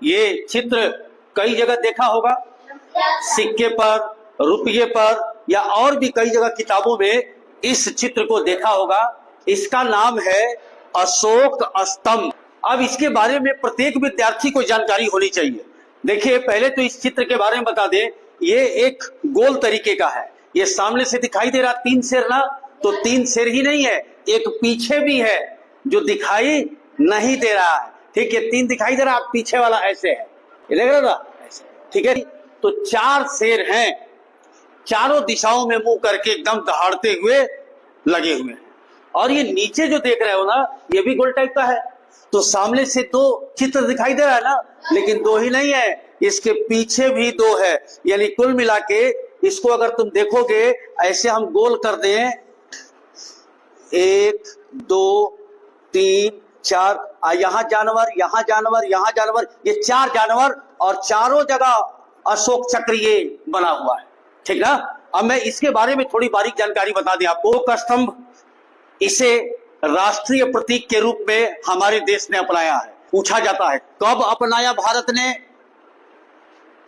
ये चित्र कई जगह देखा होगा, सिक्के पर, रुपये पर, या और भी कई जगह किताबों में इस चित्र को देखा होगा। इसका नाम है अशोक स्तंभ। अब इसके बारे में प्रत्येक विद्यार्थी को जानकारी होनी चाहिए। देखिए, पहले तो इस चित्र के बारे में बता दें, ये एक गोल तरीके का है। ये सामने से दिखाई दे रहा 3 शेर ना, तो 3 शेर ही नहीं है, एक पीछे भी है जो दिखाई नहीं दे रहा है। ठीक है, 3 दिखाई दे रहा, पीछे वाला ऐसे है, ये देख रहा था ऐसे। ठीक है, तो 4 शेर हैं, चारों दिशाओं में मुंह करके एकदम दहाड़ते हुए लगे हुए हैं। और ये नीचे जो देख रहे हो ना, ये भी गोल टाइप का है। तो सामने से 2 चित्र दिखाई दे रहा है ना, लेकिन 2 ही नहीं है, इसके पीछे भी 2 है। यानी कुल मिला के इसको अगर तुम देखोगे, ऐसे हम गोल कर दें, 1 2 3 4, यहां जानवर, यहां जानवर, यहां जानवर, ये 4 जानवर, और चारों जगह अशोक चक्र ये बना हुआ है। ठीक ना। अब मैं इसके बारे में थोड़ी बारीक जानकारी बता दें आपको। अशोक स्तंभ, इसे राष्ट्रीय प्रतीक के रूप में हमारे देश ने अपनाया है। पूछा जाता है कब अपनाया भारत ने?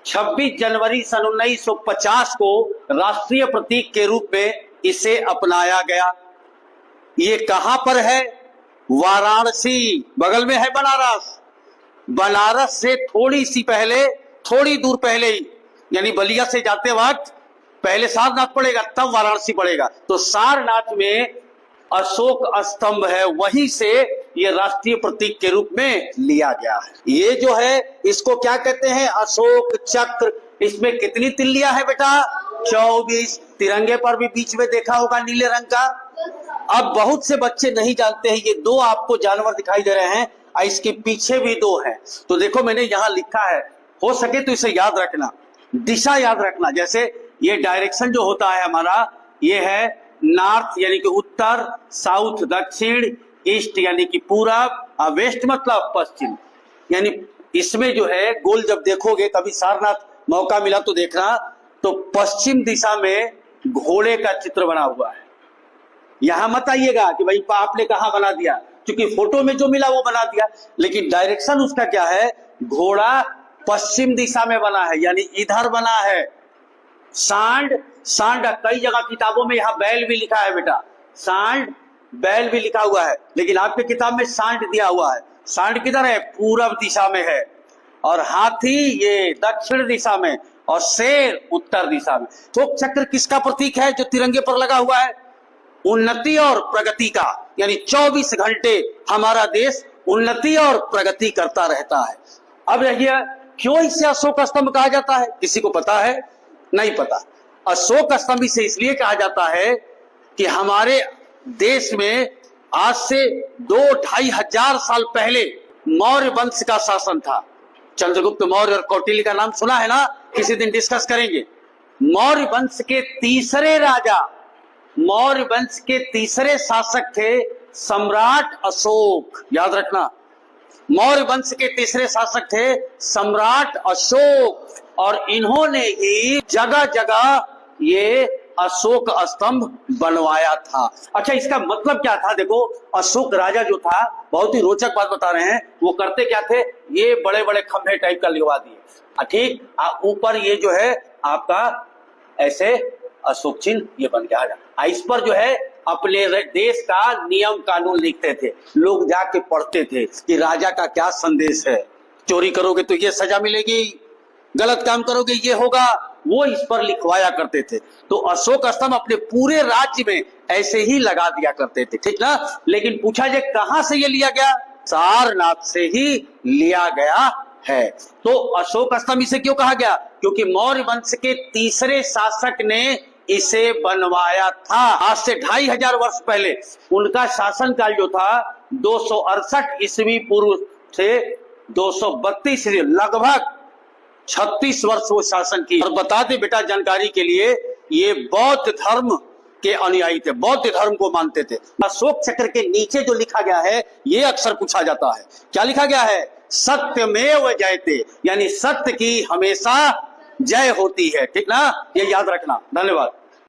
26 जनवरी सन 1950 को राष्ट्रीय प्रतीक के रूप में इसे अपनाया गया। ये कहां पर है? वाराणसी, बगल में है बनारस। बनारस से थोड़ी सी पहले, थोड़ी दूर पहले ही, यानी बलिया से जाते वक्त पहले सारनाथ पड़ेगा, तब वाराणसी पड़ेगा। तो सारनाथ में अशोक स्तंभ है, वहीं से ये राष्ट्रीय प्रतीक के रूप में लिया गया है। ये जो है, इसको क्या कहते हैं? अशोक चक्र। इसमें कितनी तिल्लियां है बेटा? 24। तिरंगे पर भी बीच में देखा होगा नीले रंग का। अब बहुत से बच्चे नहीं जानते हैं, ये 2 आपको जानवर दिखाई दे रहे हैं, और इसके पीछे भी 2 हैं। तो देखो, मैंने यहां लिखा है, हो सके तो इसे याद रखना, दिशा याद रखना। जैसे ये डायरेक्शन जो होता है हमारा, ये है नॉर्थ यानी कि उत्तर, साउथ दक्षिण, ईस्ट यानी कि पूरब, और वेस्ट मतलब पश्चिम। यानी इसमें जो है गोल जब देखोगे, कभी सारनाथ मौका मिला तो देखना, तो पश्चिम दिशा में घोड़े का चित्र बना हुआ है। यहां मत आइएगा कि भाई आपने कहां बना दिया, क्योंकि फोटो में जो मिला वो बना दिया, लेकिन डायरेक्शन उसका क्या है? घोड़ा पश्चिम दिशा में बना है, यानी इधर बना है। सांड, सांड कई जगह किताबों में यहाँ बैल भी लिखा है बेटा, सांड बैल भी लिखा हुआ है, लेकिन आपके किताब में सांड दिया हुआ है। सांड किधर है? पूरब दिशा में है। और हाथी ये दक्षिण दिशा में, और शेर उत्तर दिशा में। अशोक चक्र किसका प्रतीक है जो तिरंगे पर लगा हुआ है? उन्नति और प्रगति का। यानी 24 घंटे हमारा देश उन्नति और प्रगति करता रहता है। अब रहिए, क्यों इसे अशोक स्तंभ कहा जाता है? किसी को पता है? नहीं पता। अशोक स्तंभ इसे इसलिए कहा जाता है कि हमारे देश में आज से 2-2.5 हजार साल पहले मौर्य वंश का शासन था। चंद्रगुप्त मौर्य और कौटिल्य का नाम सुना है ना, किसी दिन डिस्कस करेंगे। मौर्य वंश के तीसरे राजा, मौर्य वंश के तीसरे शासक थे सम्राट अशोक। याद रखना, मौर्य वंश के तीसरे शासक थे सम्राट अशोक, और इन्होंने ही जगह जगह ये अशोक स्तंभ बनवाया था। अच्छा, इसका मतलब क्या था? देखो, अशोक राजा जो था, बहुत ही रोचक बात बता रहे हैं, वो करते क्या थे? ये बड़े बड़े खंभे टाइप का लगवा दिए, ठीक, ऊपर ये जो है आपका ऐसे अशोक चिन्ह ये बन गया। इस पर जो है अपने देश का नियम कानून लिखते थे, लोग जाके पढ़ते थे कि राजा का क्या संदेश है। चोरी करोगे तो ये सजा मिलेगी, गलत काम करोगे ये होगा, वो इस पर लिखवाया करते थे। तो अशोक स्तंभ अपने पूरे राज्य में ऐसे ही लगा दिया करते थे, ठीक ना। लेकिन पूछा जाए कहां से ये लिया गया? सारनाथ से ही लिया गया है। तो अशोक स्तंभ इसे क्यों कहा गया? क्योंकि मौर्य वंश के तीसरे शासक ने इसे बनवाया था। आज से 2500 वर्ष पहले उनका शासनकाल जो था 268 ईस्वी पूर्व से 232 लगभग 36 वर्ष वो शासन की। और बता दे बेटा जानकारी के लिए, ये बौद्ध धर्म के अनुयायी थे, बौद्ध धर्म को मानते थे। अशोक चक्र के नीचे जो लिखा गया है ये अक्सर पूछा जाता है। क्या लिखा गया है? सत्यमेव जयते, यानी सत्य की हमेशा जय होती है, ठीक ना। ये याद रखना। धन्यवाद।